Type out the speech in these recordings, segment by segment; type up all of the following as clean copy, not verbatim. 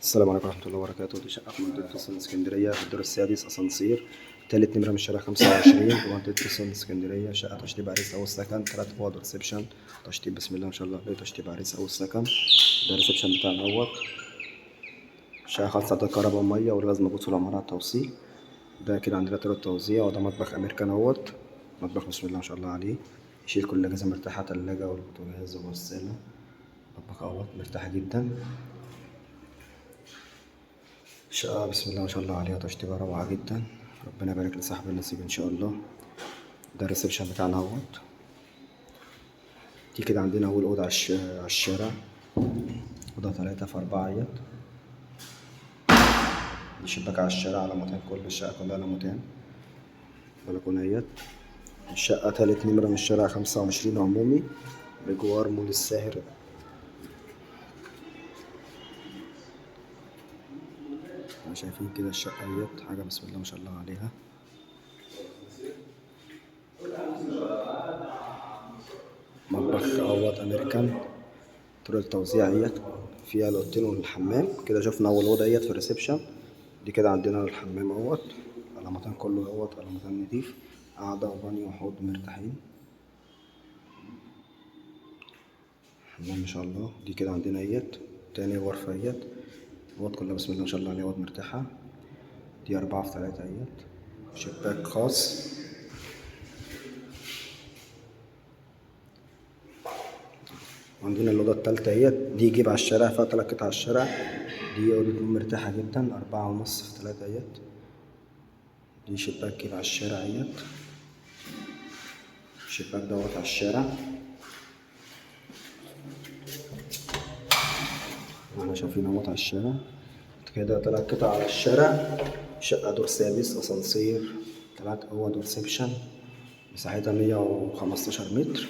السلام عليكم ورحمة الله وبركاته. دي شقة في منطقة وسط اسكندرية في الدور السادس أسانسير تالت نمرة من الشارع 25 في منطقة وسط اسكندرية. شقة تشطيب عريس أو سكن، 3 أوض ريسبشن تشطيب بسم الله ما شاء الله عليه. تشطيب عريس أو سكن. ده الريسبشن بتاعنا اهوت. شقة خاصة كهرباء ومية والغاز موجود في العمارة على التوصيل. ده كده عندنا طريقة توزيع. وده مطبخ أمريكان اهوت. مطبخ بسم الله ما شاء الله عليه، يشيل كل الأجهزة مرتاحة، تلاجة والبوتاجاز وغسالة. مطبخ اهوت مرتاحة جدا. شقة بسم الله ما شاء الله عليها، تشطيبها روعة جدا. ربنا يبارك لصاحب النصيب إن شاء الله. ده الريسبشن بتاعنا اهوت. دي كده عندنا أول أوضة على الشارع. أوضة 3 في 4 اهيت. دي شباك على الشارع، علامتين، كل الشقة كلها علامتين. بلكونة اهيت. الشقة تالت نمرة من الشارع 25 عمومي بجوار مول الساهر. شايفين كده الشقة اهيت، حاجة بسم الله ما شاء الله عليها. مطبخ اهوت أمريكان. طرق التوزيع اهيت، فيها الأوضتين والحمام. كده شفنا أول أوضة اهيت في الريسبشن. دي كده عندنا الحمام اهوت، علامتين كله اهوت، علامتين نضيف، قعدة وبانيو وحوض مرتاحين. حمام ما شاء الله. دي كده عندنا اهيت تاني غرفة اهيت. الأوض كلها بسم الله ما شاء الله عليها، أوض مرتاحة. دي 4 في 3 اهيت. شباك خاص. عندنا الأوضة التالتة اهيت. دي جيب على الشارع، فيها 3 قطع على الشارع. دي أوضة نوم مرتاحة جدا، 4.5 في 3 اهيت. دي شباك جيب على الشارع اهيت. الشباك دوت على الشارع. احنا شايفين اهوت على الشارع. كده 3 قطع على الشارع. شقة دور سادس أسانسير، 3 أوض وريسبشن. مساحتها 115 متر.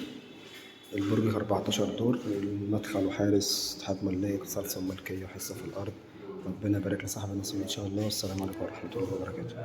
البرج 14 دور. المدخل وحارس، اتحاد ملاك، صلصة ملكية وحصة في الأرض. ربنا يبارك لصاحب النصيب إن شاء الله. والسلام عليكم ورحمة الله وبركاته.